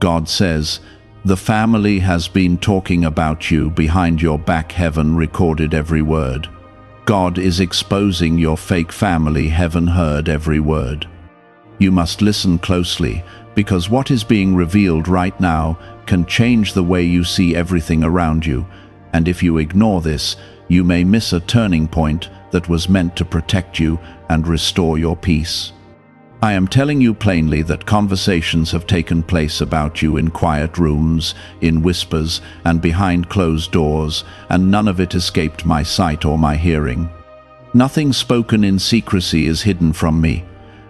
God says, "The family has been talking about you behind your back. Heaven recorded every word." God is exposing your fake family. Heaven heard every word. You must listen closely, because what is being revealed right now can change the way you see everything around you. And if you ignore this, you may miss a turning point that was meant to protect you and restore your peace. I am telling you plainly that conversations have taken place about you in quiet rooms, in whispers, and behind closed doors, and none of it escaped my sight or my hearing. Nothing spoken in secrecy is hidden from me,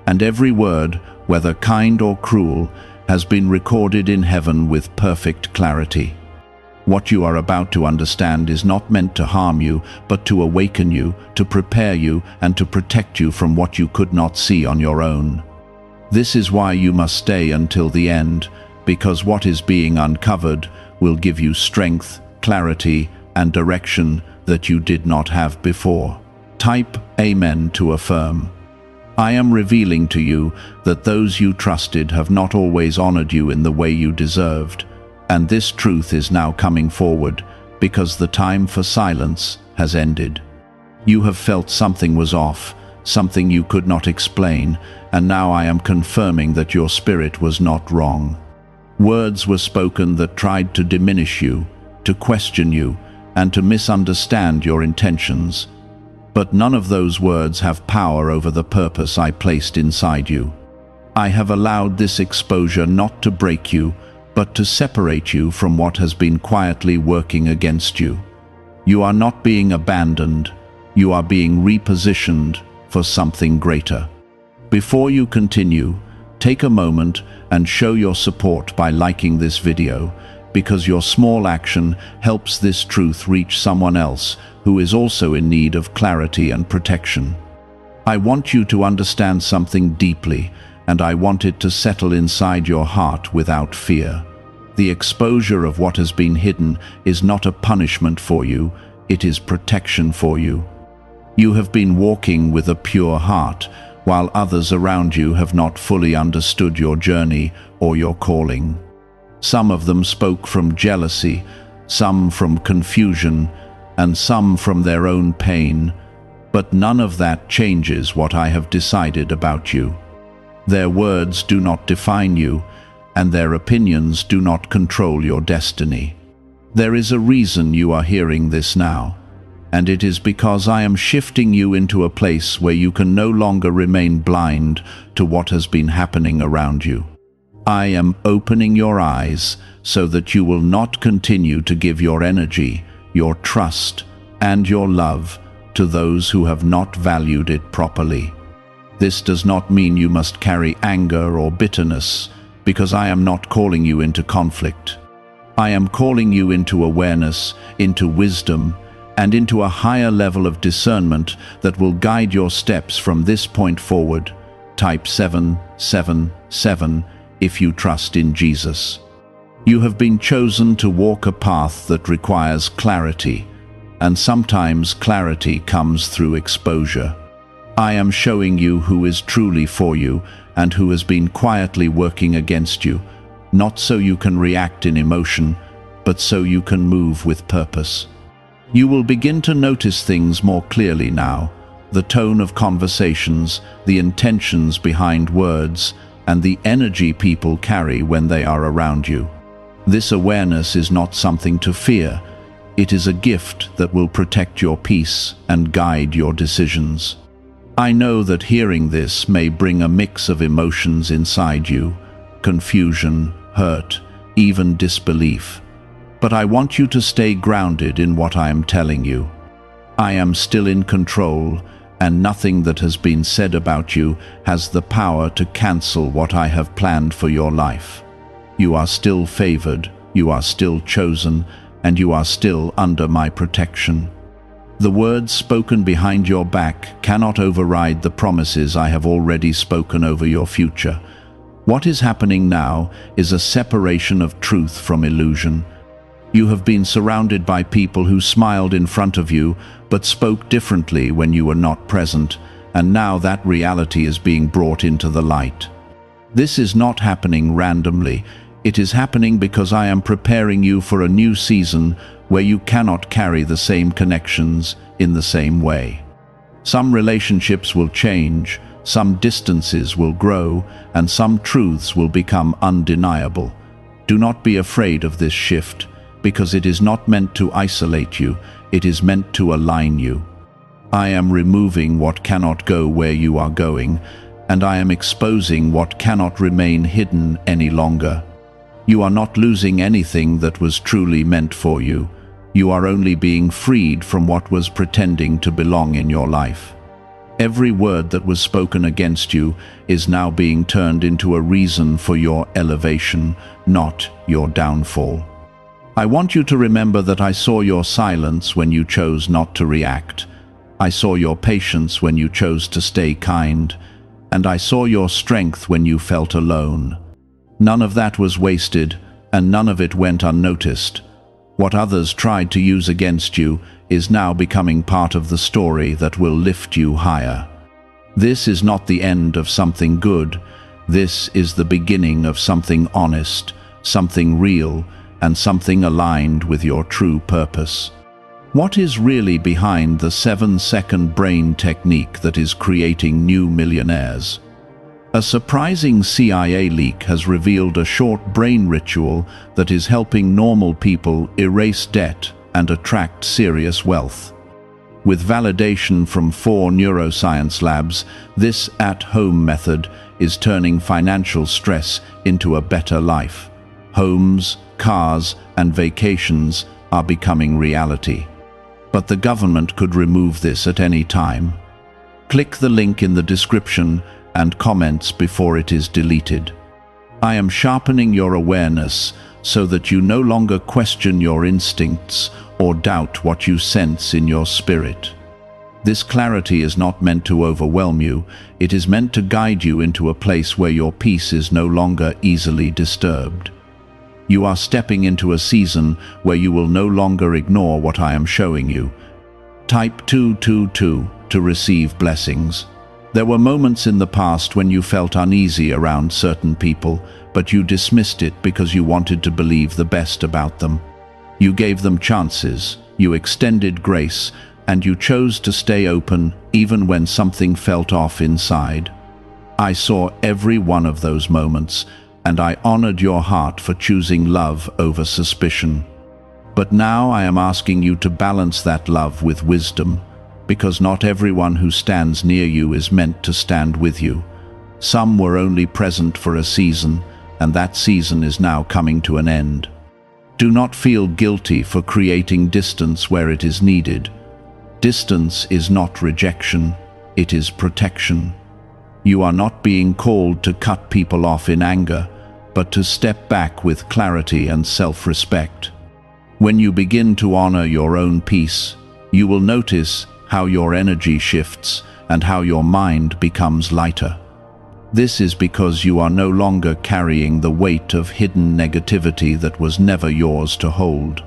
and every word, whether kind or cruel, has been recorded in heaven with perfect clarity. What you are about to understand is not meant to harm you, but to awaken you, to prepare you, and to protect you from what you could not see on your own. This is why you must stay until the end, because what is being uncovered will give you strength, clarity, and direction that you did not have before. Type Amen to affirm. I am revealing to you that those you trusted have not always honored you in the way you deserved. And this truth is now coming forward, because the time for silence has ended. You have felt something was off, something you could not explain, and now I am confirming that your spirit was not wrong. Words were spoken that tried to diminish you, to question you, and to misunderstand your intentions. But none of those words have power over the purpose I placed inside you. I have allowed this exposure not to break you, but to separate you from what has been quietly working against you. You are not being abandoned, you are being repositioned for something greater. Before you continue, take a moment and show your support by liking this video, because your small action helps this truth reach someone else who is also in need of clarity and protection. I want you to understand something deeply, and I want it to settle inside your heart without fear. The exposure of what has been hidden is not a punishment for you, it is protection for you. You have been walking with a pure heart, while others around you have not fully understood your journey or your calling. Some of them spoke from jealousy, some from confusion, and some from their own pain, but none of that changes what I have decided about you. Their words do not define you, and their opinions do not control your destiny. There is a reason you are hearing this now, and it is because I am shifting you into a place where you can no longer remain blind to what has been happening around you. I am opening your eyes so that you will not continue to give your energy, your trust, and your love to those who have not valued it properly. This does not mean you must carry anger or bitterness, because I am not calling you into conflict. I am calling you into awareness, into wisdom, and into a higher level of discernment that will guide your steps from this point forward. Type 777 if you trust in Jesus. You have been chosen to walk a path that requires clarity, and sometimes clarity comes through exposure. I am showing you who is truly for you and who has been quietly working against you, not so you can react in emotion, but so you can move with purpose. You will begin to notice things more clearly now, the tone of conversations, the intentions behind words, and the energy people carry when they are around you. This awareness is not something to fear. It is a gift that will protect your peace and guide your decisions. I know that hearing this may bring a mix of emotions inside you, confusion, hurt, even disbelief. But I want you to stay grounded in what I am telling you. I am still in control, and nothing that has been said about you has the power to cancel what I have planned for your life. You are still favored, you are still chosen, and you are still under my protection. The words spoken behind your back cannot override the promises I have already spoken over your future. What is happening now is a separation of truth from illusion. You have been surrounded by people who smiled in front of you but spoke differently when you were not present, and now that reality is being brought into the light. This is not happening randomly. It is happening because I am preparing you for a new season where you cannot carry the same connections in the same way. Some relationships will change, some distances will grow, and some truths will become undeniable. Do not be afraid of this shift, because it is not meant to isolate you, it is meant to align you. I am removing what cannot go where you are going, and I am exposing what cannot remain hidden any longer. You are not losing anything that was truly meant for you. You are only being freed from what was pretending to belong in your life. Every word that was spoken against you is now being turned into a reason for your elevation, not your downfall. I want you to remember that I saw your silence when you chose not to react. I saw your patience when you chose to stay kind, and I saw your strength when you felt alone. None of that was wasted, and none of it went unnoticed. What others tried to use against you is now becoming part of the story that will lift you higher. This is not the end of something good. This is the beginning of something honest, something real, and something aligned with your true purpose. What is really behind the 7-second brain technique that is creating new millionaires? A surprising CIA leak has revealed a short brain ritual that is helping normal people erase debt and attract serious wealth. With validation from 4 neuroscience labs, this at-home method is turning financial stress into a better life. Homes, cars, and vacations are becoming reality. But the government could remove this at any time. Click the link in the description and comments before it is deleted. I am sharpening your awareness so that you no longer question your instincts or doubt what you sense in your spirit. This clarity is not meant to overwhelm you, it is meant to guide you into a place where your peace is no longer easily disturbed. You are stepping into a season where you will no longer ignore what I am showing you. Type 222 to receive blessings. There were moments in the past when you felt uneasy around certain people, but you dismissed it because you wanted to believe the best about them. You gave them chances, you extended grace, and you chose to stay open even when something felt off inside. I saw every one of those moments, and I honored your heart for choosing love over suspicion. But now I am asking you to balance that love with wisdom, because not everyone who stands near you is meant to stand with you. Some were only present for a season, and that season is now coming to an end. Do not feel guilty for creating distance where it is needed. Distance is not rejection, it is protection. You are not being called to cut people off in anger, but to step back with clarity and self-respect. When you begin to honor your own peace, you will notice how your energy shifts and how your mind becomes lighter. This is because you are no longer carrying the weight of hidden negativity that was never yours to hold.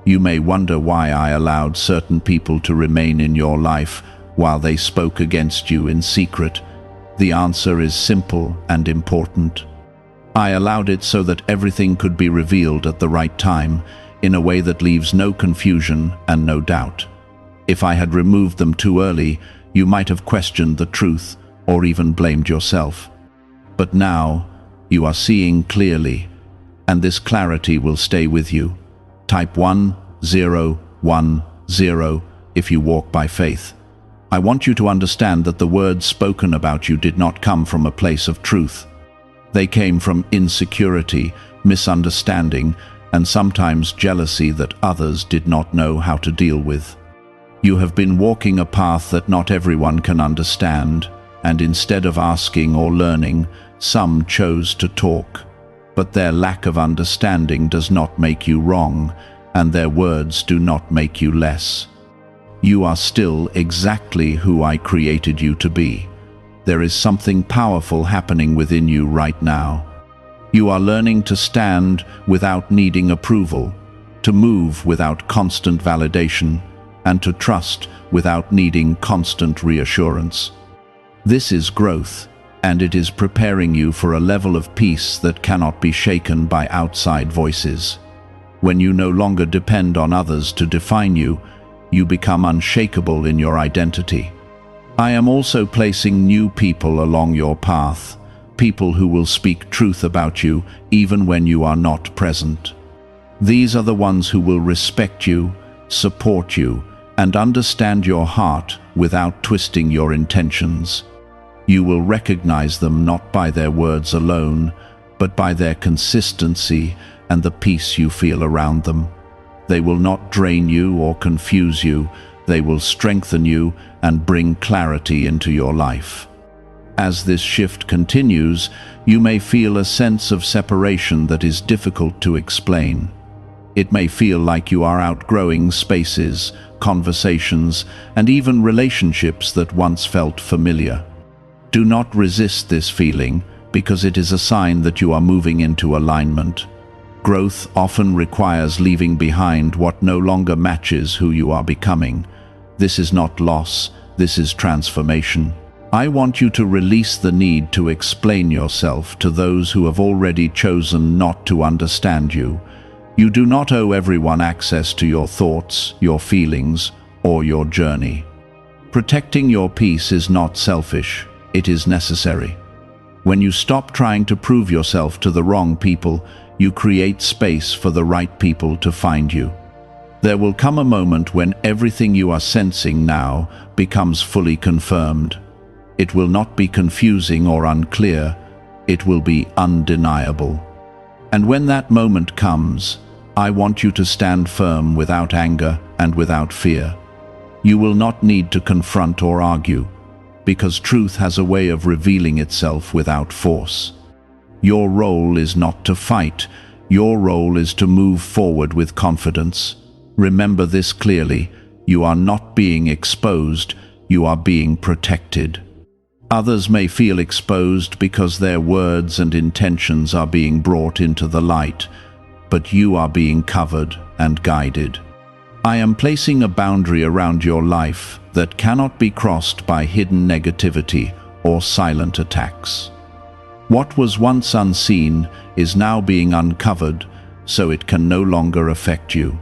You may wonder why I allowed certain people to remain in your life while they spoke against you in secret. The answer is simple and important. I allowed it so that everything could be revealed at the right time, in a way that leaves no confusion and no doubt. If I had removed them too early, you might have questioned the truth or even blamed yourself. But now, you are seeing clearly, and this clarity will stay with you. Type 1010 if you walk by faith. I want you to understand that the words spoken about you did not come from a place of truth. They came from insecurity, misunderstanding, and sometimes jealousy that others did not know how to deal with. You have been walking a path that not everyone can understand, and instead of asking or learning, some chose to talk. But their lack of understanding does not make you wrong, and their words do not make you less. You are still exactly who I created you to be. There is something powerful happening within you right now. You are learning to stand without needing approval, to move without constant validation, and to trust without needing constant reassurance. This is growth. and it is preparing you for a level of peace that cannot be shaken by outside voices. When you no longer depend on others to define you, you become unshakable in your identity. I am also placing new people along your path, people who will speak truth about you even when you are not present. These are the ones who will respect you, support you, and understand your heart without twisting your intentions. You will recognize them not by their words alone, but by their consistency and the peace you feel around them. They will not drain you or confuse you. They will strengthen you and bring clarity into your life. As this shift continues, you may feel a sense of separation that is difficult to explain. It may feel like you are outgrowing spaces, conversations, and even relationships that once felt familiar. Do not resist this feeling, because it is a sign that you are moving into alignment. Growth often requires leaving behind what no longer matches who you are becoming. This is not loss, this is transformation. I want you to release the need to explain yourself to those who have already chosen not to understand you. You do not owe everyone access to your thoughts, your feelings, or your journey. Protecting your peace is not selfish, it is necessary. When you stop trying to prove yourself to the wrong people, you create space for the right people to find you. There will come a moment when everything you are sensing now becomes fully confirmed. It will not be confusing or unclear, it will be undeniable. And when that moment comes, I want you to stand firm without anger and without fear. You will not need to confront or argue, because truth has a way of revealing itself without force. Your role is not to fight, your role is to move forward with confidence. Remember this clearly, you are not being exposed, you are being protected. Others may feel exposed because their words and intentions are being brought into the light, but you are being covered and guided. I am placing a boundary around your life that cannot be crossed by hidden negativity or silent attacks. What was once unseen is now being uncovered, so it can no longer affect you.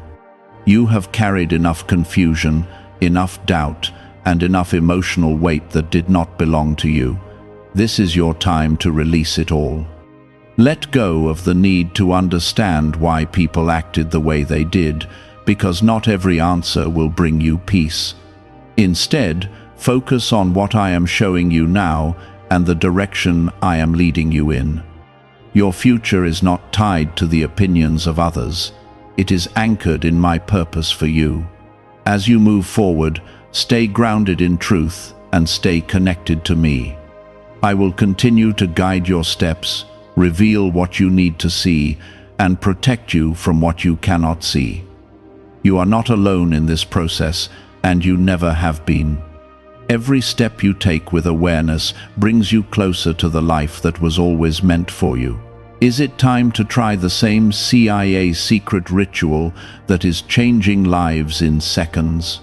You have carried enough confusion, enough doubt, and enough emotional weight that did not belong to you. This is your time to release it all. Let go of the need to understand why people acted the way they did, because not every answer will bring you peace. Instead, focus on what I am showing you now and the direction I am leading you in. Your future is not tied to the opinions of others. It is anchored in my purpose for you. As you move forward, stay grounded in truth and stay connected to me. I will continue to guide your steps, reveal what you need to see, and protect you from what you cannot see. You are not alone in this process, and you never have been. Every step you take with awareness brings you closer to the life that was always meant for you. Is it time to try the same CIA secret ritual that is changing lives in seconds?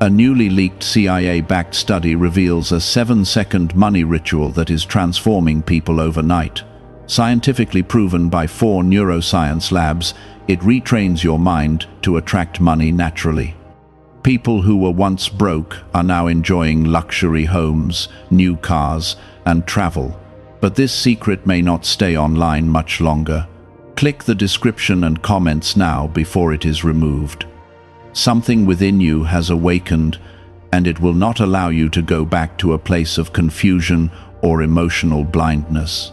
A newly leaked CIA-backed study reveals a 7-second money ritual that is transforming people overnight. Scientifically proven by 4 neuroscience labs, it retrains your mind to attract money naturally. People who were once broke are now enjoying luxury homes, new cars, and travel. But this secret may not stay online much longer. Click the description and comments now before it is removed. Something within you has awakened, and it will not allow you to go back to a place of confusion or emotional blindness.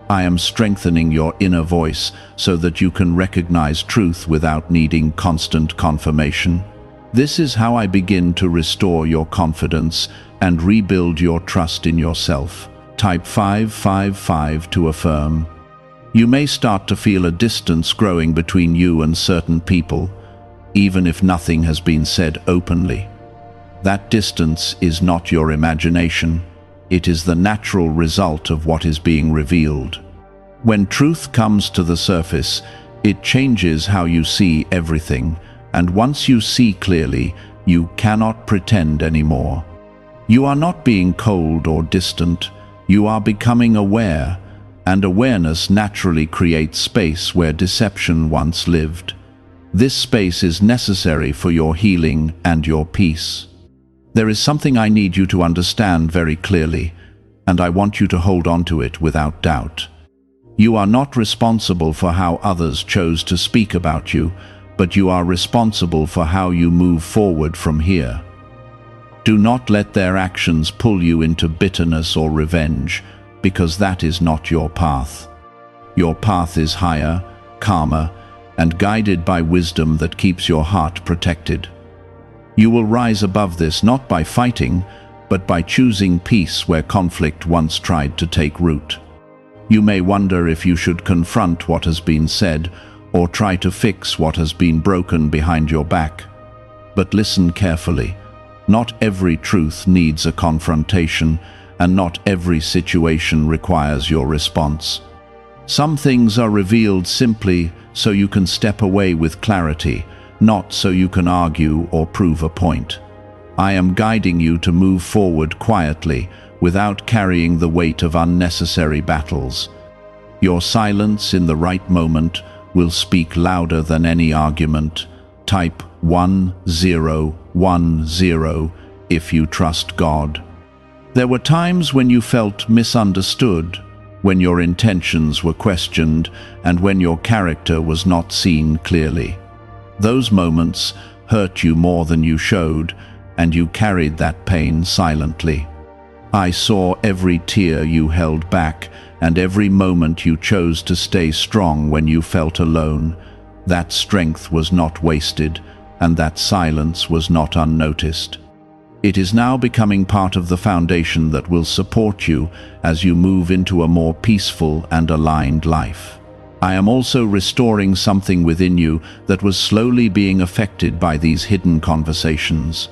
I am strengthening your inner voice so that you can recognize truth without needing constant confirmation. This is how I begin to restore your confidence and rebuild your trust in yourself. Type 555 to affirm. You may start to feel a distance growing between you and certain people, even if nothing has been said openly. That distance is not your imagination. It is the natural result of what is being revealed. When truth comes to the surface, it changes how you see everything, and once you see clearly, you cannot pretend anymore. You are not being cold or distant. You are becoming aware, and awareness naturally creates space where deception once lived. This space is necessary for your healing and your peace. There is something I need you to understand very clearly, and I want you to hold on to it without doubt. You are not responsible for how others chose to speak about you, but you are responsible for how you move forward from here. Do not let their actions pull you into bitterness or revenge, because that is not your path. Your path is higher, calmer, and guided by wisdom that keeps your heart protected. You will rise above this not by fighting, but by choosing peace where conflict once tried to take root. You may wonder if you should confront what has been said or try to fix what has been broken behind your back. But listen carefully. Not every truth needs a confrontation, and not every situation requires your response. Some things are revealed simply so you can step away with clarity, not so you can argue or prove a point. I am guiding you to move forward quietly, without carrying the weight of unnecessary battles. Your silence in the right moment will speak louder than any argument. Type 1010 if you trust God. There were times when you felt misunderstood, when your intentions were questioned, and when your character was not seen clearly. Those moments hurt you more than you showed, and you carried that pain silently. I saw every tear you held back, and every moment you chose to stay strong when you felt alone. That strength was not wasted, and that silence was not unnoticed. It is now becoming part of the foundation that will support you as you move into a more peaceful and aligned life. I am also restoring something within you that was slowly being affected by these hidden conversations.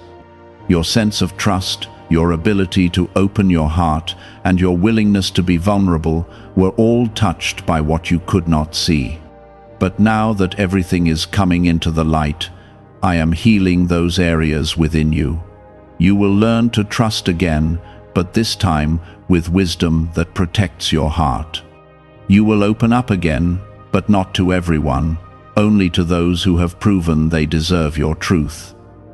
Your sense of trust, your ability to open your heart, and your willingness to be vulnerable were all touched by what you could not see. But now that everything is coming into the light, I am healing those areas within you. You will learn to trust again, but this time with wisdom that protects your heart. You will open up again, but not to everyone, only to those who have proven they deserve your truth.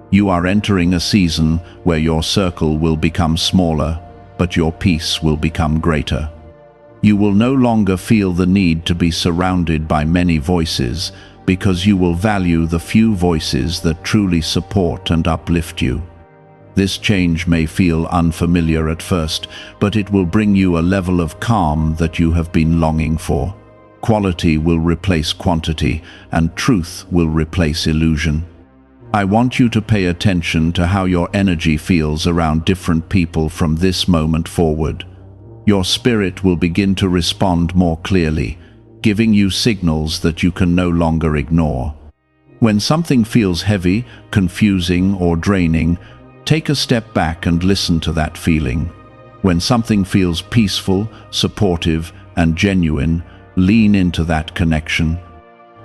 You are entering a season where your circle will become smaller, but your peace will become greater. You will no longer feel the need to be surrounded by many voices, because you will value the few voices that truly support and uplift you. This change may feel unfamiliar at first, but it will bring you a level of calm that you have been longing for. Quality will replace quantity, and truth will replace illusion. I want you to pay attention to how your energy feels around different people from this moment forward. Your spirit will begin to respond more clearly, giving you signals that you can no longer ignore. When something feels heavy, confusing, or draining, take a step back and listen to that feeling. When something feels peaceful, supportive, and genuine, lean into that connection.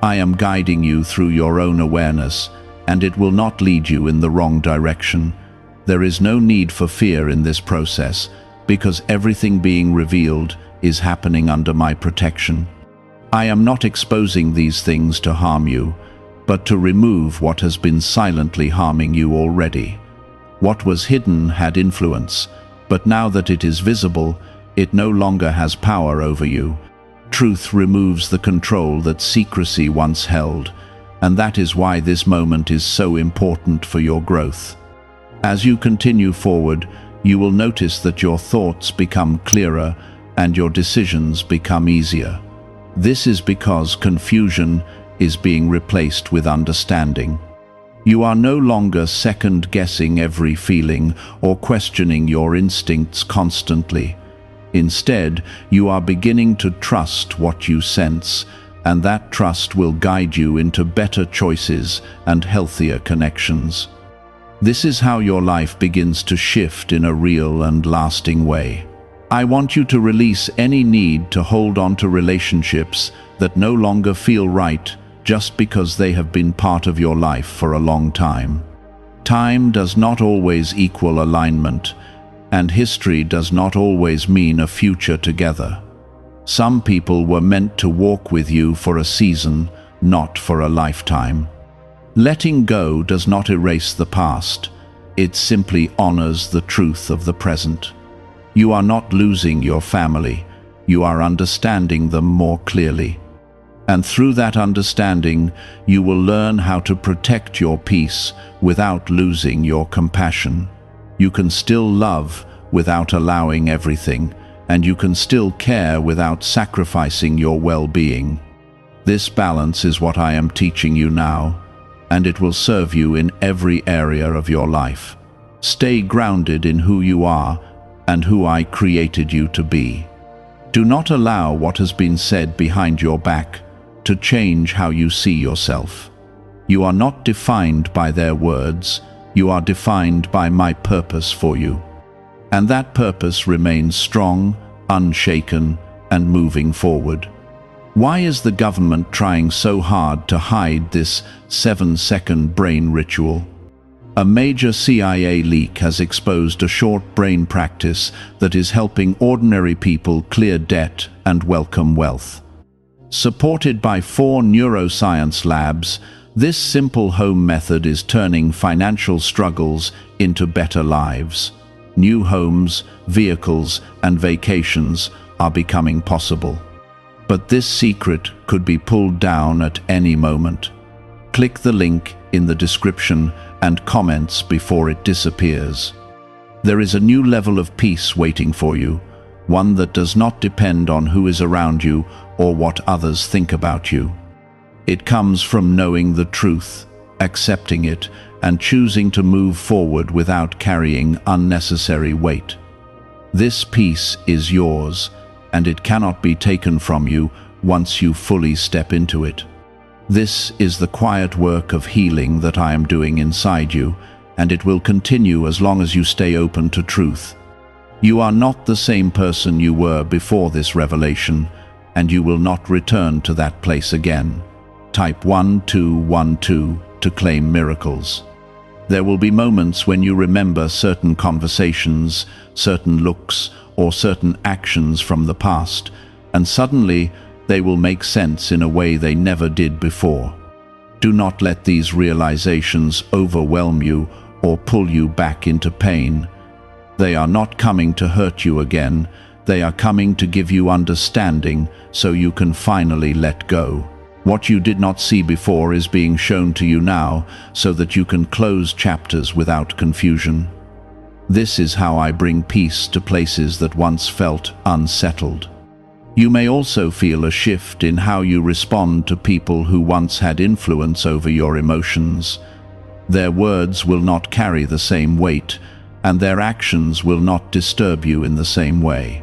I am guiding you through your own awareness, and it will not lead you in the wrong direction. There is no need for fear in this process, because everything being revealed is happening under my protection. I am not exposing these things to harm you, but to remove what has been silently harming you already. What was hidden had influence, but now that it is visible, it no longer has power over you. Truth removes the control that secrecy once held, and that is why this moment is so important for your growth. As you continue forward, you will notice that your thoughts become clearer and your decisions become easier. This is because confusion is being replaced with understanding. You are no longer second-guessing every feeling or questioning your instincts constantly. Instead, you are beginning to trust what you sense, and that trust will guide you into better choices and healthier connections. This is how your life begins to shift in a real and lasting way. I want you to release any need to hold on to relationships that no longer feel right just because they have been part of your life for a long time. Time does not always equal alignment, And history does not always mean a future together. Some people were meant to walk with you for a season, not for a lifetime. Letting go does not erase the past. It simply honors the truth of the present. You are not losing your family. You are understanding them more clearly. And through that understanding, you will learn how to protect your peace without losing your compassion. You can still love without allowing everything, and you can still care without sacrificing your well-being. This balance is what I am teaching you now, and it will serve you in every area of your life. Stay grounded in who you are and who I created you to be. Do not allow what has been said behind your back to change how you see yourself. You are not defined by their words, you are defined by my purpose for you. And that purpose remains strong, unshaken, and moving forward. Why is the government trying so hard to hide this 7-second brain ritual? A major CIA leak has exposed a short brain practice that is helping ordinary people clear debt and welcome wealth. Supported by 4 neuroscience labs, this simple home method is turning financial struggles into better lives. New homes, vehicles, and vacations are becoming possible. But this secret could be pulled down at any moment. Click the link in the description and comments before it disappears. There is a new level of peace waiting for you, one that does not depend on who is around you or what others think about you. It comes from knowing the truth, accepting it, and choosing to move forward without carrying unnecessary weight. This peace is yours, and it cannot be taken from you once you fully step into it. This is the quiet work of healing that I am doing inside you, and it will continue as long as you stay open to truth. You are not the same person you were before this revelation, and you will not return to that place again. Type 1212 to claim miracles. There will be moments when you remember certain conversations, certain looks, or certain actions from the past, and suddenly they will make sense in a way they never did before. Do not let these realizations overwhelm you or pull you back into pain. They are not coming to hurt you again. They are coming to give you understanding so you can finally let go. What you did not see before is being shown to you now so that you can close chapters without confusion. This is how I bring peace to places that once felt unsettled. You may also feel a shift in how you respond to people who once had influence over your emotions. Their words will not carry the same weight, and their actions will not disturb you in the same way.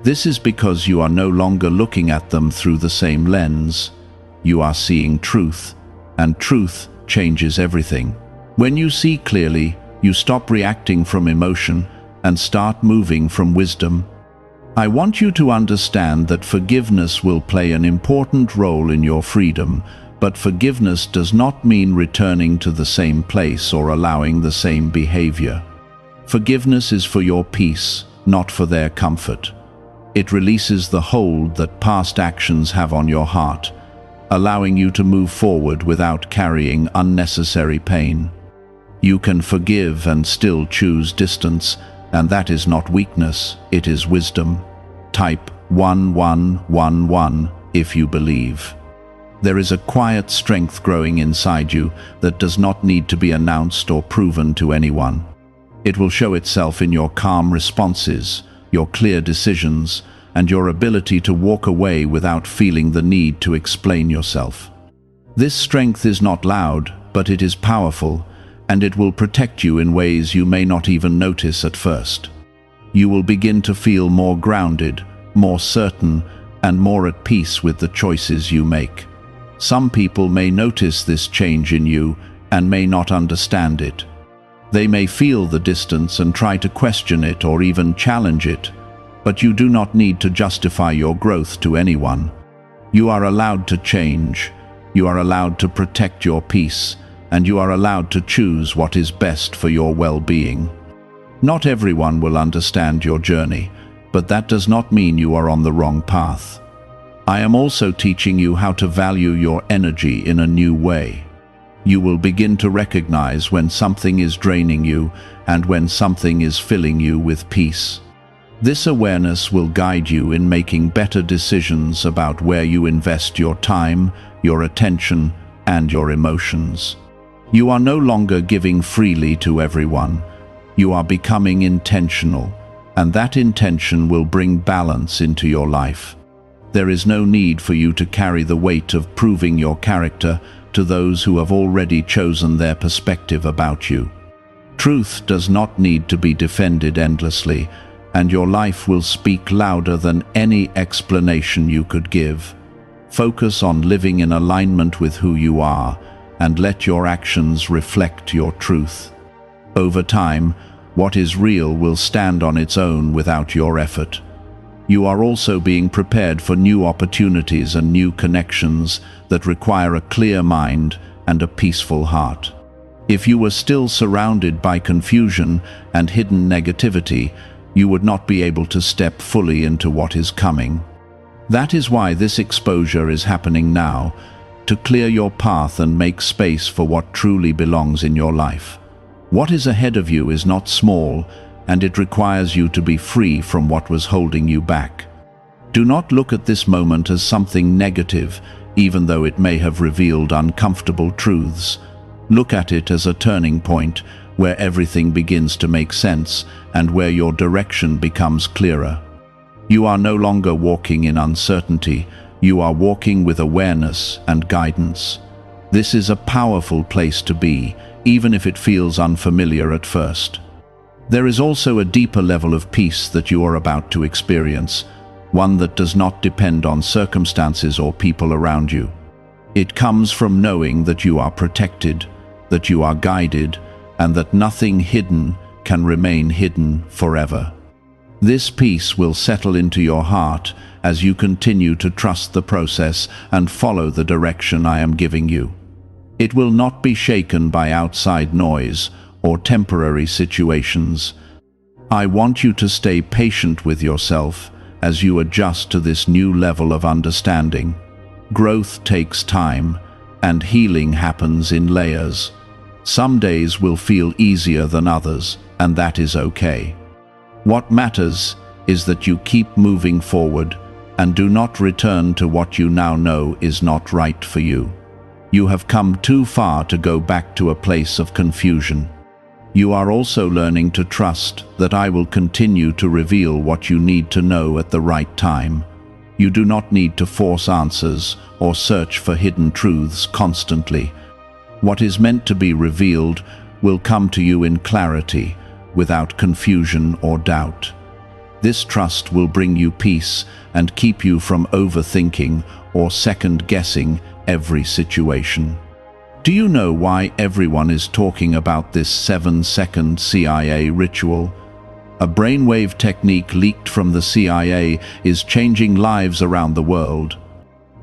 This is because you are no longer looking at them through the same lens. You are seeing truth, and truth changes everything. When you see clearly, you stop reacting from emotion and start moving from wisdom. I want you to understand that forgiveness will play an important role in your freedom, but forgiveness does not mean returning to the same place or allowing the same behavior. Forgiveness is for your peace, not for their comfort. It releases the hold that past actions have on your heart, allowing you to move forward without carrying unnecessary pain. You can forgive and still choose distance, and that is not weakness, it is wisdom. Type 1111 if you believe. There is a quiet strength growing inside you that does not need to be announced or proven to anyone. It will show itself in your calm responses, your clear decisions, and your ability to walk away without feeling the need to explain yourself. This strength is not loud, but it is powerful, and it will protect you in ways you may not even notice at first. You will begin to feel more grounded, more certain, and more at peace with the choices you make. Some people may notice this change in you and may not understand it. They may feel the distance and try to question it or even challenge it, but you do not need to justify your growth to anyone. You are allowed to change, you are allowed to protect your peace, and you are allowed to choose what is best for your well-being. Not everyone will understand your journey, but that does not mean you are on the wrong path. I am also teaching you how to value your energy in a new way. You will begin to recognize when something is draining you and when something is filling you with peace. This awareness will guide you in making better decisions about where you invest your time, your attention, and your emotions. You are no longer giving freely to everyone. You are becoming intentional, and that intention will bring balance into your life. There is no need for you to carry the weight of proving your character to those who have already chosen their perspective about you. Truth does not need to be defended endlessly, and your life will speak louder than any explanation you could give. Focus on living in alignment with who you are, and let your actions reflect your truth. Over time, what is real will stand on its own without your effort. You are also being prepared for new opportunities and new connections that require a clear mind and a peaceful heart. If you were still surrounded by confusion and hidden negativity, you would not be able to step fully into what is coming. That is why this exposure is happening now, to clear your path and make space for what truly belongs in your life. What is ahead of you is not small, and it requires you to be free from what was holding you back. Do not look at this moment as something negative, even though it may have revealed uncomfortable truths. Look at it as a turning point where everything begins to make sense and where your direction becomes clearer. You are no longer walking in uncertainty, you are walking with awareness and guidance. This is a powerful place to be, even if it feels unfamiliar at first. There is also a deeper level of peace that you are about to experience, one that does not depend on circumstances or people around you. It comes from knowing that you are protected, that you are guided, and that nothing hidden can remain hidden forever. This peace will settle into your heart as you continue to trust the process and follow the direction I am giving you. It will not be shaken by outside noise or temporary situations. I want you to stay patient with yourself as you adjust to this new level of understanding. Growth takes time, and healing happens in layers. Some days will feel easier than others, and that is okay. What matters is that you keep moving forward and do not return to what you now know is not right for you. You have come too far to go back to a place of confusion. You are also learning to trust that I will continue to reveal what you need to know at the right time. You do not need to force answers or search for hidden truths constantly. What is meant to be revealed will come to you in clarity, without confusion or doubt. This trust will bring you peace and keep you from overthinking or second-guessing every situation. Do you know why everyone is talking about this 7-second CIA ritual? A brainwave technique leaked from the CIA is changing lives around the world.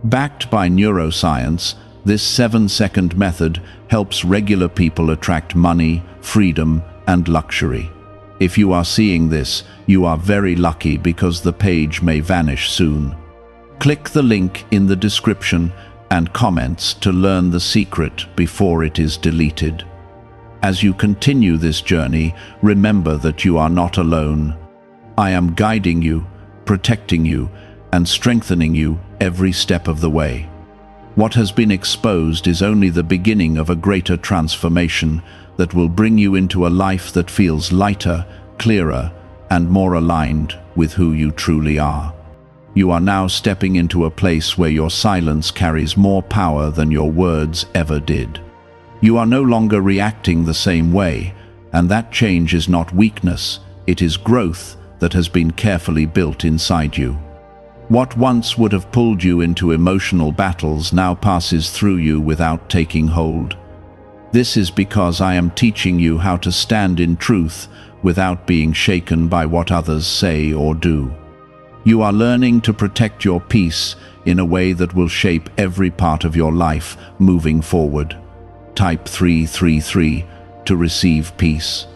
Backed by neuroscience, this 7-second method helps regular people attract money, freedom, and luxury. If you are seeing this, you are very lucky because the page may vanish soon. Click the link in the description and comments to learn the secret before it is deleted. As you continue this journey, remember that you are not alone. I am guiding you, protecting you, and strengthening you every step of the way. What has been exposed is only the beginning of a greater transformation that will bring you into a life that feels lighter, clearer, and more aligned with who you truly are. You are now stepping into a place where your silence carries more power than your words ever did. You are no longer reacting the same way, and that change is not weakness, it is growth that has been carefully built inside you. What once would have pulled you into emotional battles now passes through you without taking hold. This is because I am teaching you how to stand in truth without being shaken by what others say or do. You are learning to protect your peace in a way that will shape every part of your life moving forward. Type 333 to receive peace.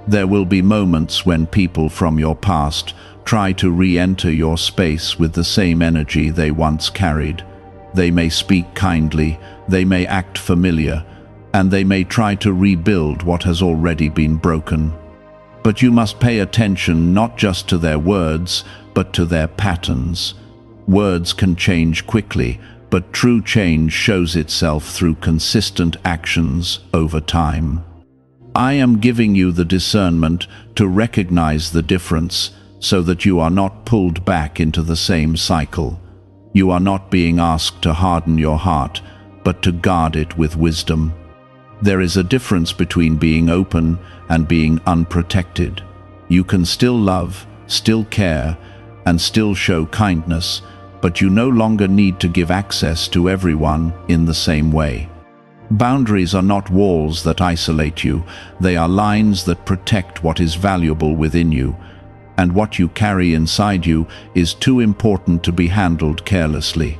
There will be moments when people from your past try to re-enter your space with the same energy they once carried. They may speak kindly, they may act familiar, and they may try to rebuild what has already been broken. But you must pay attention not just to their words, but to their patterns. Words can change quickly, but true change shows itself through consistent actions over time. I am giving you the discernment to recognize the difference so that you are not pulled back into the same cycle. You are not being asked to harden your heart, but to guard it with wisdom. There is a difference between being open and being unprotected. You can still love, still care, and still show kindness, but you no longer need to give access to everyone in the same way. Boundaries are not walls that isolate you, they are lines that protect what is valuable within you, and what you carry inside you is too important to be handled carelessly.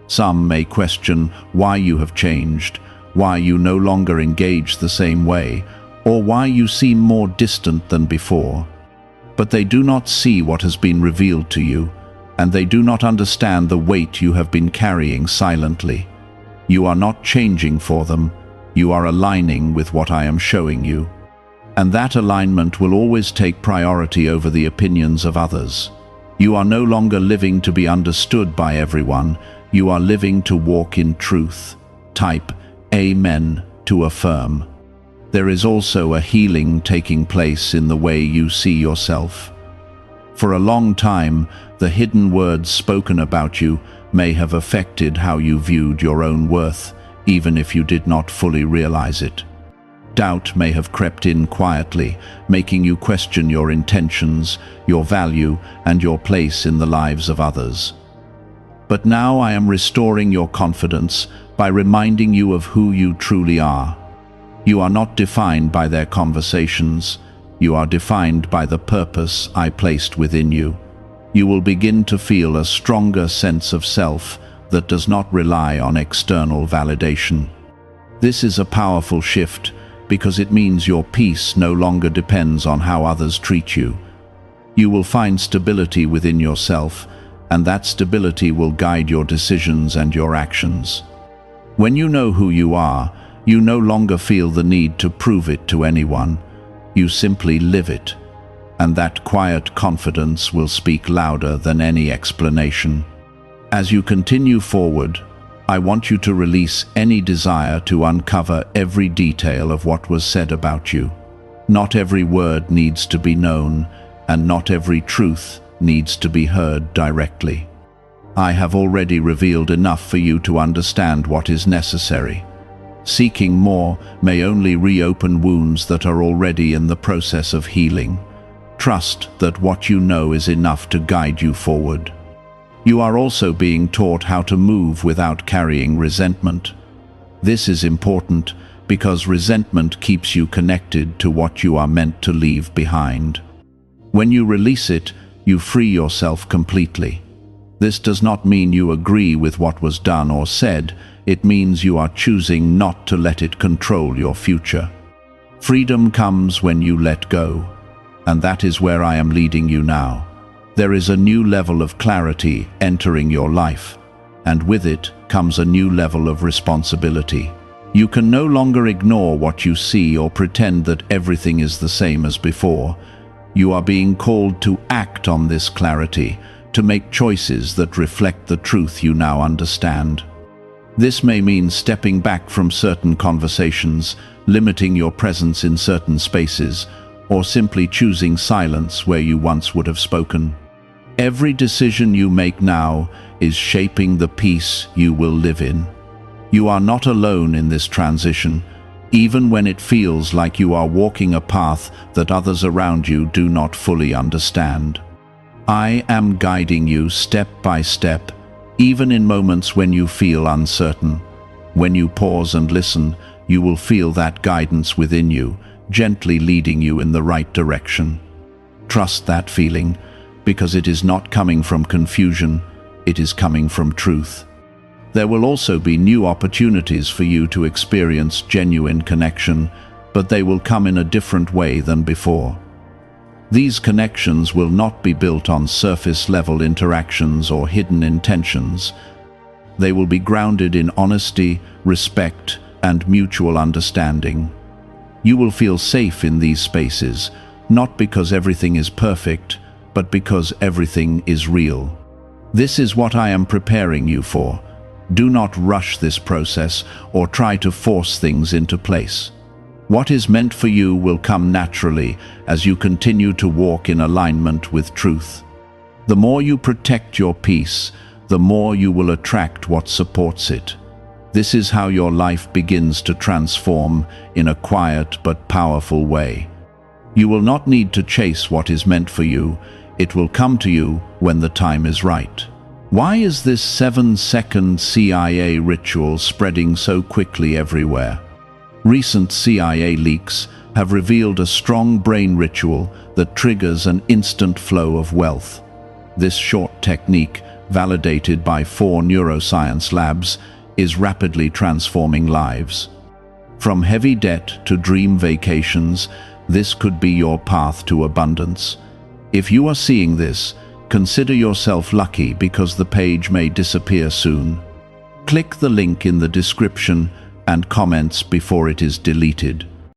Some may question why you have changed, why you no longer engage the same way, or why you seem more distant than before. But they do not see what has been revealed to you, and they do not understand the weight you have been carrying silently. You are not changing for them, you are aligning with what I am showing you. And that alignment will always take priority over the opinions of others. You are no longer living to be understood by everyone, you are living to walk in truth. Type Amen to affirm. There is also a healing taking place in the way you see yourself. For a long time, the hidden words spoken about you may have affected how you viewed your own worth, even if you did not fully realize it. Doubt may have crept in quietly, making you question your intentions, your value, and your place in the lives of others. But now I am restoring your confidence by reminding you of who you truly are. You are not defined by their conversations. You are defined by the purpose I placed within you. You will begin to feel a stronger sense of self that does not rely on external validation. This is a powerful shift because it means your peace no longer depends on how others treat you. You will find stability within yourself, and that stability will guide your decisions and your actions. When you know who you are, you no longer feel the need to prove it to anyone. You simply live it, and that quiet confidence will speak louder than any explanation. As you continue forward, I want you to release any desire to uncover every detail of what was said about you. Not every word needs to be known, and not every truth needs to be heard directly. I have already revealed enough for you to understand what is necessary. Seeking more may only reopen wounds that are already in the process of healing. Trust that what you know is enough to guide you forward. You are also being taught how to move without carrying resentment. This is important because resentment keeps you connected to what you are meant to leave behind. When you release it, you free yourself completely. This does not mean you agree with what was done or said. It means you are choosing not to let it control your future. Freedom comes when you let go, and that is where I am leading you now. There is a new level of clarity entering your life, and with it comes a new level of responsibility. You can no longer ignore what you see or pretend that everything is the same as before. You are being called to act on this clarity, to make choices that reflect the truth you now understand. This may mean stepping back from certain conversations, limiting your presence in certain spaces, or simply choosing silence where you once would have spoken. Every decision you make now is shaping the peace you will live in. You are not alone in this transition, even when it feels like you are walking a path that others around you do not fully understand. I am guiding you step by step, even in moments when you feel uncertain. When you pause and listen, you will feel that guidance within you, gently leading you in the right direction. Trust that feeling, because it is not coming from confusion, it is coming from truth. There will also be new opportunities for you to experience genuine connection, but they will come in a different way than before. These connections will not be built on surface-level interactions or hidden intentions. They will be grounded in honesty, respect, and mutual understanding. You will feel safe in these spaces, not because everything is perfect, but because everything is real. This is what I am preparing you for. Do not rush this process or try to force things into place. What is meant for you will come naturally as you continue to walk in alignment with truth. The more you protect your peace, the more you will attract what supports it. This is how your life begins to transform in a quiet but powerful way. You will not need to chase what is meant for you. It will come to you when the time is right. Why is this 7-second CIA ritual spreading so quickly everywhere? Recent CIA leaks have revealed a strong brain ritual that triggers an instant flow of wealth. This short technique, validated by 4 neuroscience labs, is rapidly transforming lives. From heavy debt to dream vacations, this could be your path to abundance. If you are seeing this, consider yourself lucky because the page may disappear soon. Click the link in the description and comments before it is deleted.